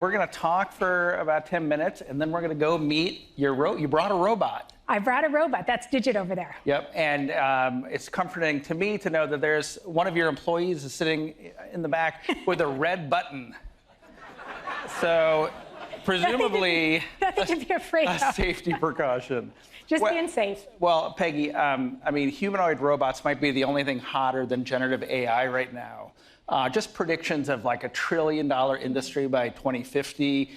We're going to talk for about 10 minutes, and then we're going to go meet you brought a robot. I brought a robot. That's Digit over there. Yep, and it's comforting to me to know that there's one of your employees is sitting in the back with a red button. So, presumably, nothing to be afraid of. A safety precaution. Just being safe. Well, Peggy, I mean, humanoid robots might be the only thing hotter than generative AI right now. Just predictions of like $1 trillion industry by 2050.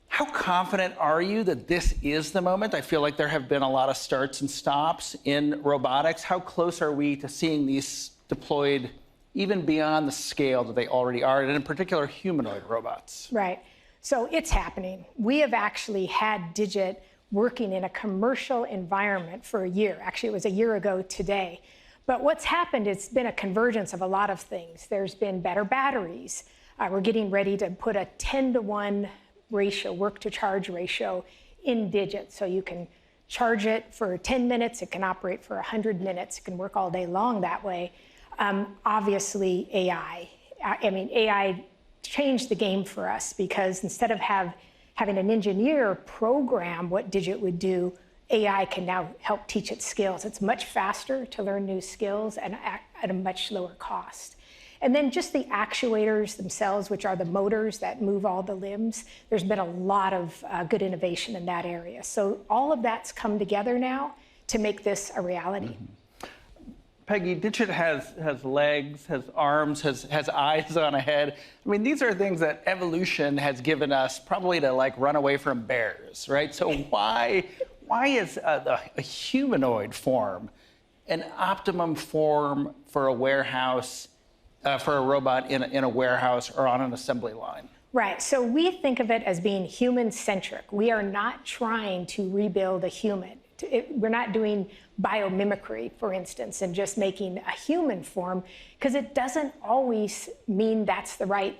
How confident are you that this is the moment? I feel like there have been a lot of starts and stops in robotics. How close are we to seeing these deployed even beyond the scale that they already are, and in particular, humanoid robots? Right. So it's happening. We have actually had Digit working in a commercial environment for a year. Actually, it was a year ago today. But what's happened, it's been a convergence of a lot of things. There's been better batteries. We're getting ready to put a 10-to-1 ratio, work-to-charge ratio in Digit. So you can charge it for 10 minutes. It can operate for 100 minutes. It can work all day long that way. Obviously, AI. I mean, AI changed the game for us because instead of having an engineer program what Digit would do, AI can now help teach it skills. It's much faster to learn new skills and at a much lower cost. And then just the actuators themselves, which are the motors that move all the limbs, there's been a lot of good innovation in that area. So all of that's come together now to make this a reality. Mm-hmm. Peggy, Digit has legs, has arms, has eyes on a head. I mean, these are things that evolution has given us probably to like run away from bears, right? So why is a humanoid form an optimum form for a warehouse, for a robot in a warehouse or on an assembly line? Right. So we think of it as being human-centric. We are not trying to rebuild a human. We're not doing biomimicry, for instance, and just making a human form, because it doesn't always mean that's the right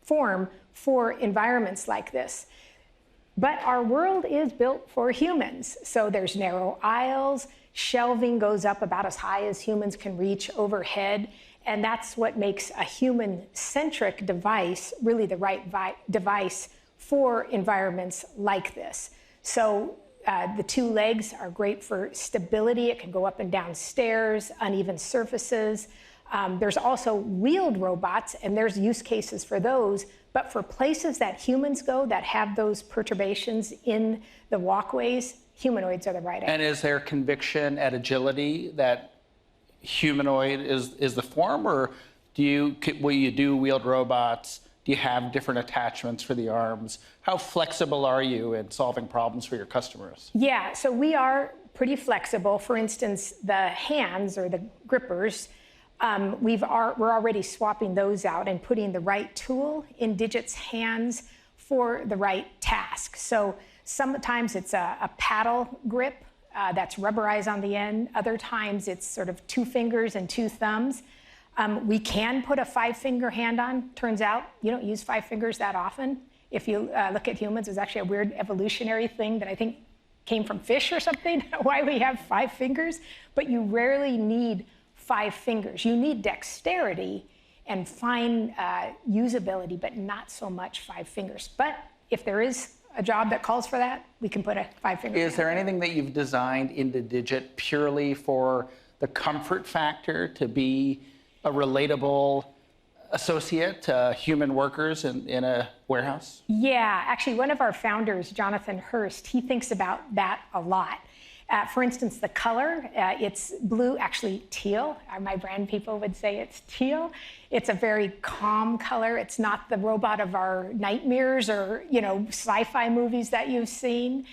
form for environments like this. But our world is built for humans. So there's narrow aisles, shelving goes up about as high as humans can reach overhead, and that's what makes a human-centric device really the right device for environments like this. So the two legs are great for stability. It can go up and down stairs, uneven surfaces. There's also wheeled robots, and there's use cases for those. But for places that humans go that have those perturbations in the walkways, humanoids are the right answer. And is there conviction at Agility that humanoid is the form, or will you do wheeled robots? Do you have different attachments for the arms? How flexible are you in solving problems for your customers? Yeah, so we are pretty flexible. For instance, the hands or the grippers, we're already swapping those out and putting the right tool in Digit's hands for the right task. So sometimes it's a paddle grip that's rubberized on the end. Other times it's sort of 2 fingers and 2 thumbs. We can put a 5-finger hand on. Turns out you don't use 5 fingers that often. If you look at humans, it's actually a weird evolutionary thing that I think came from fish or something, why we have 5 fingers. But you rarely need 5 fingers. You need dexterity and fine usability, but not so much 5 fingers. But if there is a job that calls for that, we can put a 5-finger hand. Is there anything that you've designed into Digit purely for the comfort factor to be a relatable associate to human workers in a warehouse? Yeah, actually, one of our founders, Jonathan Hurst, he thinks about that a lot. For instance, the color, it's blue, actually teal. My brand people would say it's teal. It's a very calm color. It's not the robot of our nightmares or, sci-fi movies that you've seen.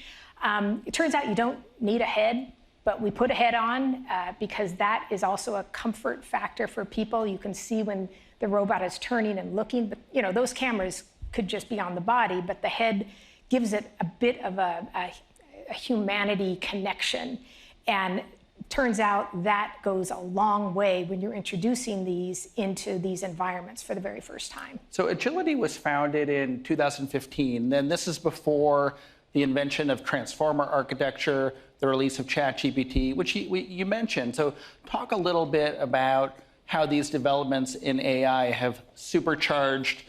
It turns out you don't need a head, but we put a head on because that is also a comfort factor for people. You can see when the robot is turning and looking, but those cameras could just be on the body, but the head gives it a bit of a humanity connection. And turns out that goes a long way when you're introducing these into these environments for the very first time. So Agility was founded in 2015. Then this is before the invention of transformer architecture, the release of ChatGPT, which you mentioned. So talk a little bit about how these developments in AI have supercharged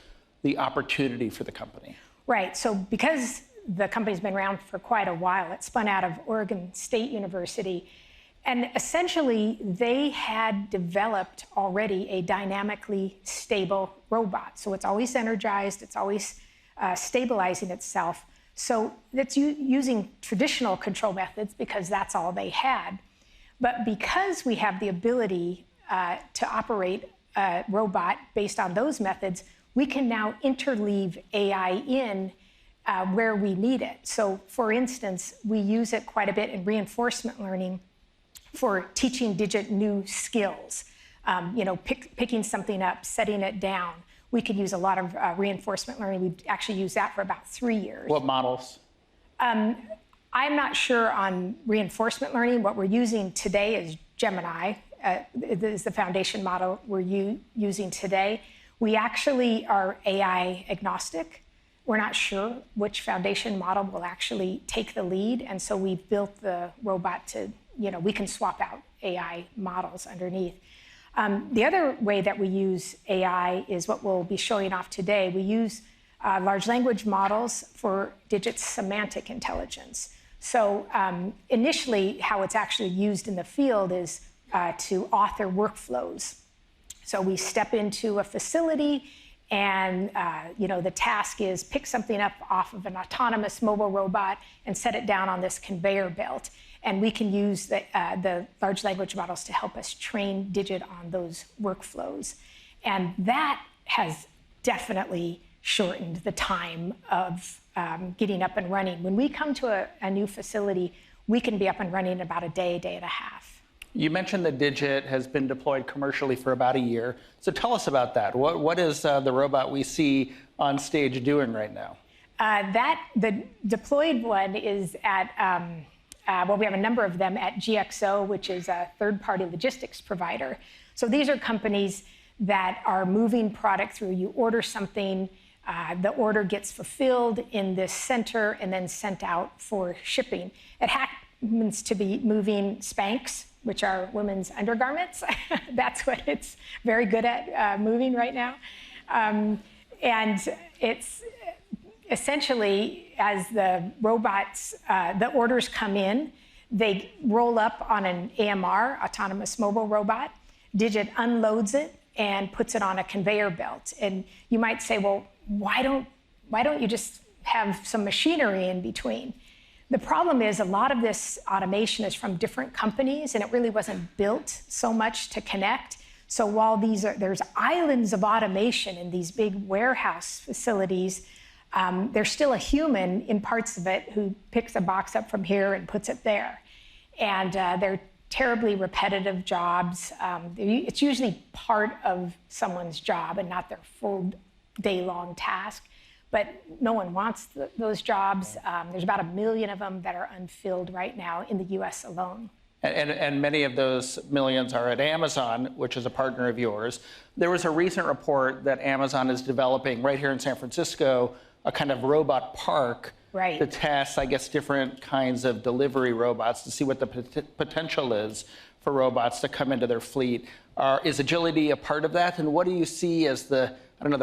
the opportunity for the company? Right. So because the company's been around for quite a while, it spun out of Oregon State University. And essentially, they had developed already a dynamically stable robot. So it's always energized, it's always stabilizing itself. So that's using traditional control methods because that's all they had. But because we have the ability to operate a robot based on those methods, we can now interleave AI in where we need it. So for instance, we use it quite a bit in reinforcement learning for teaching Digit new skills. Picking something up, setting it down. We could use a lot of reinforcement learning. We've actually used that for about 3 years. What models? I'm not sure on reinforcement learning. What we're using today is Gemini. Is the foundation model we're using today. We actually are AI agnostic. We're not sure which foundation model will actually take the lead. And so we've built the robot to, we can swap out AI models underneath. The other way that we use AI is what we'll be showing off today. We use large language models for Digit's semantic intelligence. So initially, how it's actually used in the field is to author workflows. So we step into a facility and the task is pick something up off of an autonomous mobile robot and set it down on this conveyor belt. And we can use the large language models to help us train Digit on those workflows. And that has definitely shortened the time of getting up and running. When we come to a new facility, we can be up and running in about a day and a half. You mentioned that Digit has been deployed commercially for about a year. So tell us about that. What is the robot we see on stage doing right now? The deployed one is at, we have a number of them at GXO, which is a third-party logistics provider. So these are companies that are moving product through. You order something, the order gets fulfilled in this center and then sent out for shipping. It happens to be moving Spanx, which are women's undergarments. That's what it's very good at moving right now. And it's essentially, as the robots, the orders come in, they roll up on an AMR, autonomous mobile robot. Digit unloads it and puts it on a conveyor belt. And you might say, well, why don't you just have some machinery in between? The problem is a lot of this automation is from different companies, and it really wasn't built so much to connect. So while there's islands of automation in these big warehouse facilities, there's still a human in parts of it who picks a box up from here and puts it there. And they're terribly repetitive jobs. It's usually part of someone's job and not their full day-long task. But no one wants those jobs. There's about 1 million of them that are unfilled right now in the US alone. And many of those millions are at Amazon, which is a partner of yours. There was a recent report that Amazon is developing right here in San Francisco a kind of robot park to test, I guess, different kinds of delivery robots to see what the potential is for robots to come into their fleet. Is Agility a part of that? And what do you see as the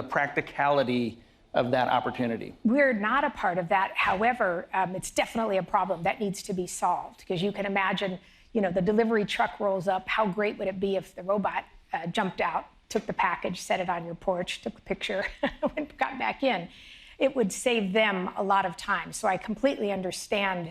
practicality of that opportunity? We're not a part of that. However, it's definitely a problem that needs to be solved, because you can imagine, the delivery truck rolls up. How great would it be if the robot jumped out, took the package, set it on your porch, took a picture, and got back in? It would save them a lot of time. So I completely understand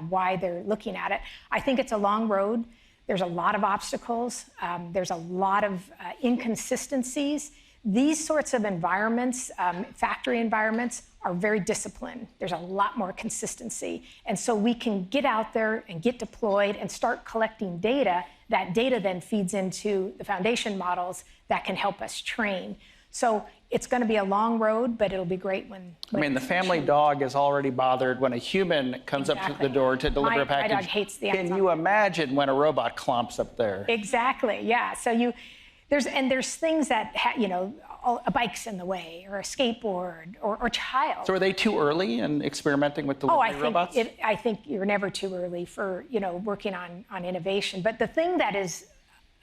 why they're looking at it. I think it's a long road. There's a lot of obstacles. There's a lot of inconsistencies. These sorts of environments, factory environments, are very disciplined. There's a lot more consistency. And so we can get out there and get deployed and start collecting data. That data then feeds into the foundation models that can help us train. So it's going to be a long road, but it'll be great when the family dog is already bothered when a human comes up to the door to deliver a package. My dog hates the Amazon. Can you imagine when a robot clomps up there? Exactly, yeah. So there's things that, a bike's in the way, or a skateboard, or child. So are they too early in experimenting with delivery robots? I think you're never too early for, working on innovation. But the thing that is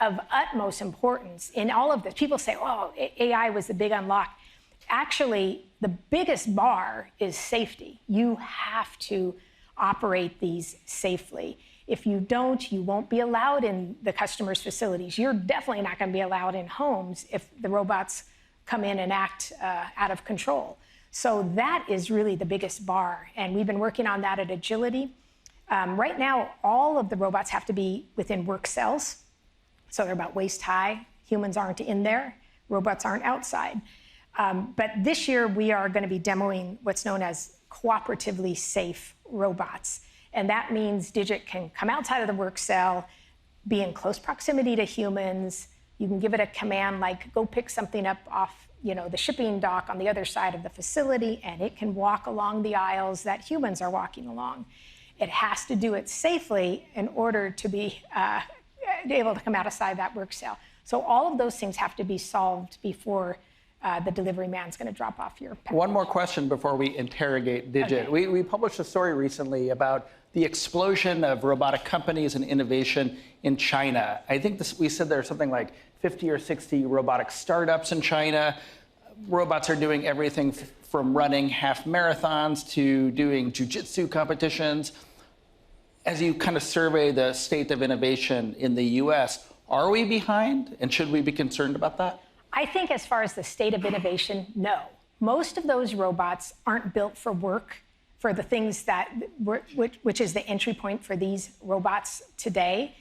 of utmost importance in all of this, people say, oh, AI was the big unlock. actually, the biggest bar is safety. You have to operate these safely. If you don't, you won't be allowed in the customer's facilities. You're definitely not going to be allowed in homes if the robots come in and act out of control. So that is really the biggest bar. And we've been working on that at Agility. Right now, all of the robots have to be within work cells. So they're about waist high. Humans aren't in there. Robots aren't outside. But this year, we are going to be demoing what's known as cooperatively safe robots. And that means Digit can come outside of the work cell, be in close proximity to humans. You can give it a command like, go pick something up off the shipping dock on the other side of the facility, and it can walk along the aisles that humans are walking along. It has to do it safely in order to be able to come outside that work cell. So all of those things have to be solved before the delivery man's going to drop off your package. One more question before we interrogate Digit. Okay. We published a story recently about the explosion of robotic companies and innovation in China. I think we said there's something like 50 or 60 robotic startups in China. Robots are doing everything from running half marathons to doing jiu-jitsu competitions. As you kind of survey the state of innovation in the US, are we behind, and should we be concerned about that? I think as far as the state of innovation, no. Most of those robots aren't built for work, for the things that, which is the entry point for these robots today.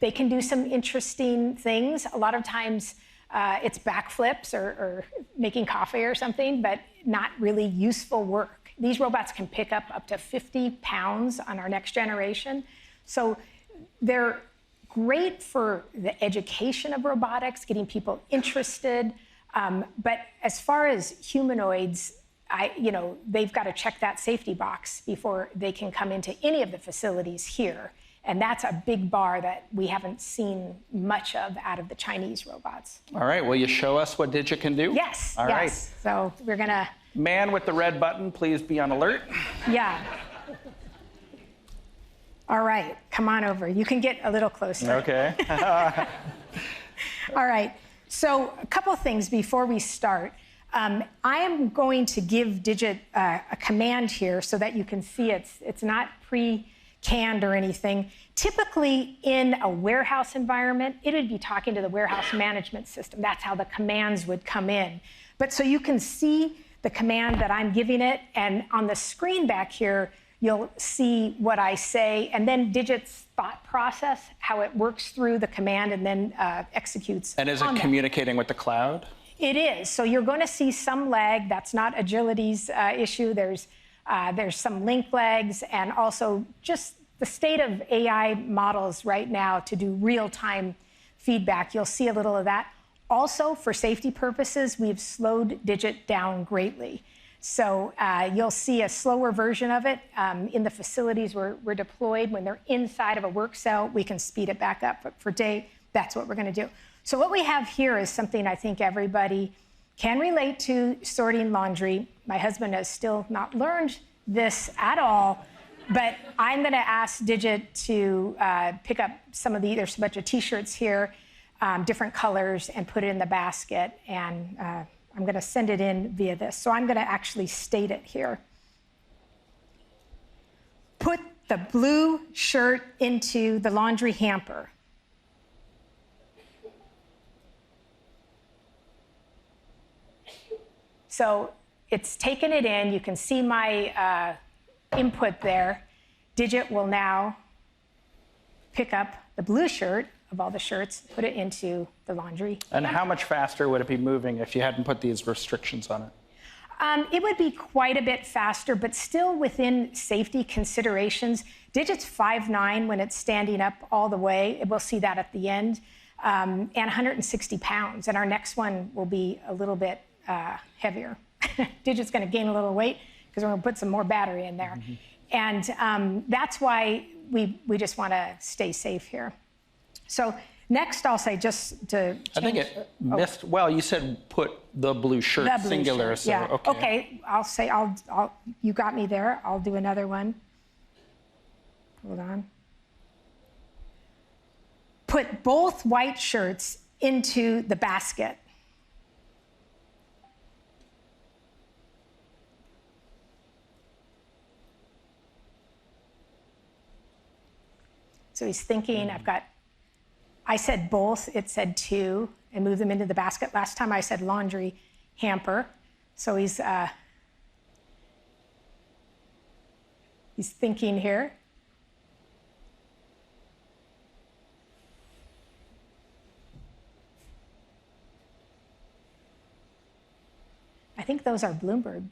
They can do some interesting things. A lot of times it's backflips or making coffee or something, but not really useful work. These robots can pick up to 50 pounds on our next generation. So they're great for the education of robotics, getting people interested. But as far as humanoids, they've got to check that safety box before they can come into any of the facilities here. And that's a big bar that we haven't seen much of out of the Chinese robots. All right, will you show us what Digit can do? Yes, All right. So we're gonna... Man with the red button, please be on alert. Yeah. All right, come on over. You can get a little closer. Okay. All right, so a couple things before we start. I am going to give Digit a command here so that you can see it's not pre-canned or anything. Typically in a warehouse environment, it would be talking to the warehouse management system. That's how the commands would come in. But so you can see the command that I'm giving it, and on the screen back here, you'll see what I say, and then Digit's thought process, how it works through the command and then executes. And is it communicating with the cloud? It is. So you're going to see some lag. That's not Agility's issue. There's some link lags, and also just the state of AI models right now to do real-time feedback. You'll see a little of that. Also, for safety purposes, we've slowed Digit down greatly. So you'll see a slower version of it in the facilities where we're deployed. When they're inside of a work cell, we can speed it back up. But for day, that's what we're going to do. So what we have here is something I think everybody can relate to: sorting laundry. My husband has still not learned this at all, but I'm going to ask Digit to pick up some of there's a bunch of T-shirts here, different colors, and put it in the basket. And I'm going to send it in via this. So I'm going to actually state it here. Put the blue shirt into the laundry hamper. So it's taken it in. You can see my input there. Digit will now pick up the blue shirt of all the shirts, put it into the laundry. And how much faster would it be moving if you hadn't put these restrictions on it? It would be quite a bit faster, but still within safety considerations. Digit's 5'9" when it's standing up all the way. We'll see that at the end. And 160 pounds. And our next one will be a little bit heavier. Digit's going to gain a little weight because we're going to put some more battery in there. Mm-hmm. And that's why we just want to stay safe here. So next, I'll say just to change. I think it missed. Well, you said put the blue shirt, the blue singular. Shirt, so yeah. okay. Okay. I'll say you got me there. I'll do another one. Hold on. Put both white shirts into the basket. So he's thinking, I said both, it said two, and move them into the basket. Last time I said laundry hamper. So he's thinking here. I think those are Bloomberg.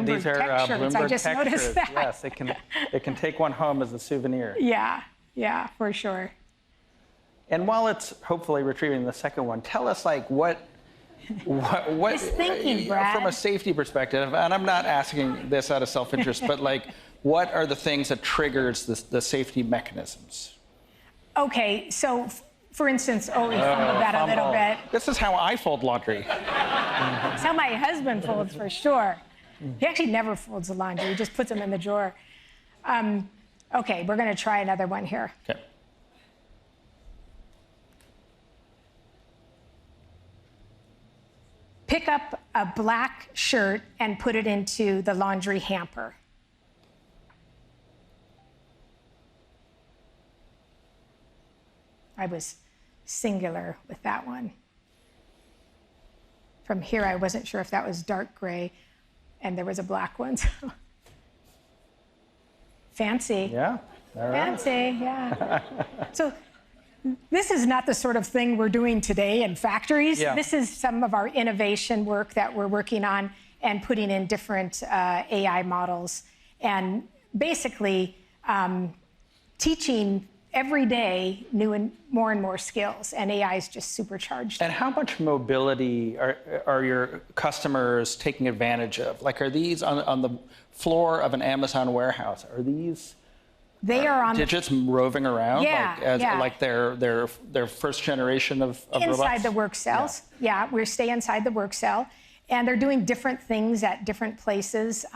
These are Tech shirts. I Bloomberg just Tech noticed shirts. that. Yes, they can take one home as a souvenir. Yeah, for sure. And while it's hopefully retrieving the second one, tell us what He's thinking, Brad. From a safety perspective, and I'm not asking this out of self-interest, but what are the things that triggers the safety mechanisms? Okay, so for instance, we fumbled that a little bit. This is how I fold laundry. It's how my husband folds, for sure. He actually never folds the laundry. He just puts them in the drawer. Okay, we're going to try another one here. Okay. Pick up a black shirt and put it into the laundry hamper. I was singular with that one. From here, I wasn't sure if that was dark gray, and there was a black one. So. Fancy. Yeah. All right. Fancy, yeah. So this is not the sort of thing we're doing today in factories. Yeah. This is some of our innovation work that we're working on and putting in different AI models, and basically teaching every day new and more skills, and AI is just supercharged. And how much mobility are your customers taking advantage of? Like, are these on the floor of an Amazon warehouse? Are these they are on digits roving around? Yeah, like their first generation of inside robots? the work cells. Yeah, we stay inside the work cell, and they're doing different things at different places.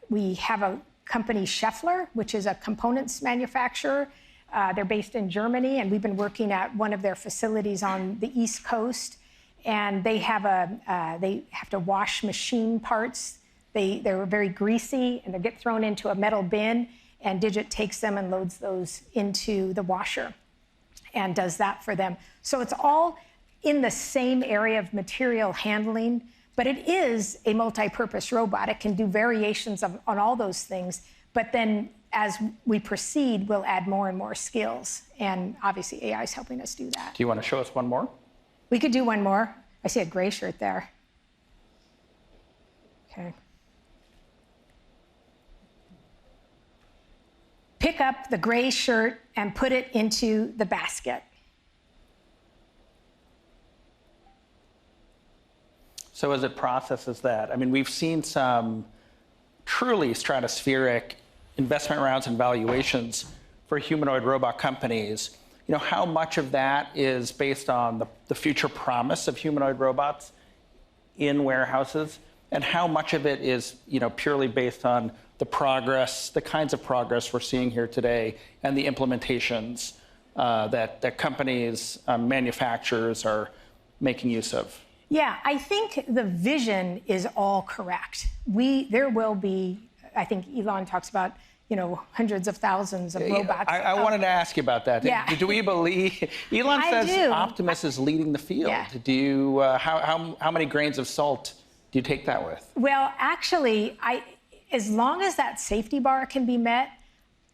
We have a company, Schaeffler, which is a components manufacturer. They're based in Germany, and we've been working at one of their facilities on the East Coast. And they have they have to wash machine parts. They're very greasy, and they get thrown into a metal bin, and Digit takes them and loads those into the washer and does that for them. So it's all in the same area of material handling, but it is a multi-purpose robot. It can do variations on all those things, but then as we proceed, we'll add more and more skills. And obviously AI is helping us do that. Do you want to show us one more? We could do one more. I see a gray shirt there. Okay. Pick up the gray shirt and put it into the basket. So as it processes that, I mean, we've seen some truly stratospheric investment rounds and valuations for humanoid robot companies. You know, how much of that is based on the future promise of humanoid robots in warehouses, and how much of it is, purely based on the progress, the kinds of progress we're seeing here today, and the implementations that companies, manufacturers are making use of? Yeah, I think the vision is all correct. There will be, I think Elon talks about, hundreds of thousands of robots. I wanted to ask you about that. Yeah. Do we believe, Elon says Optimus is leading the field. Yeah. Do you, how many grains of salt do you take that with? Well, actually, as long as that safety bar can be met,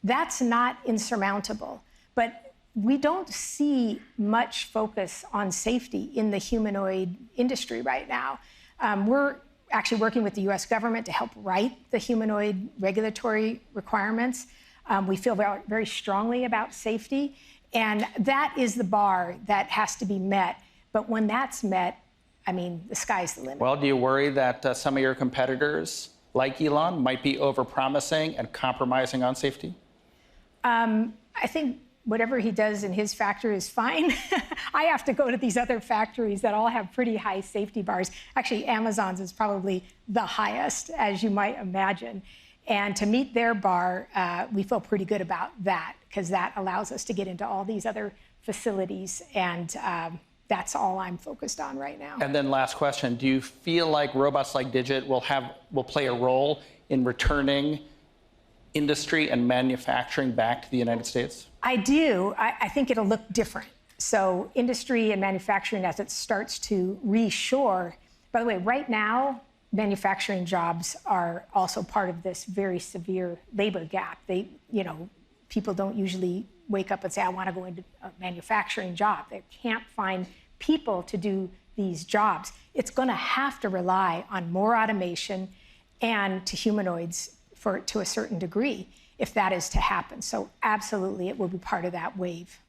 that's not insurmountable. But we don't see much focus on safety in the humanoid industry right now. We're actually working with the US government to help write the humanoid regulatory requirements. We feel very, very strongly about safety, and that is the bar that has to be met. But when that's met, I mean, the sky's the limit. Well, do you worry that some of your competitors, like Elon, might be overpromising and compromising on safety? I think whatever he does in his factory is fine. I have to go to these other factories that all have pretty high safety bars. Actually, Amazon's is probably the highest, as you might imagine. And to meet their bar, we feel pretty good about that, because that allows us to get into all these other facilities. And that's all I'm focused on right now. And then last question, do you feel like robots like Digit will play a role in returning industry and manufacturing back to the United States? I do. I think it'll look different. So industry and manufacturing, as it starts to reshore, by the way, right now, manufacturing jobs are also part of this very severe labor gap. People don't usually wake up and say, I want to go into a manufacturing job. They can't find people to do these jobs. It's going to have to rely on more automation and to humanoids to a certain degree if that is to happen. So absolutely, it will be part of that wave.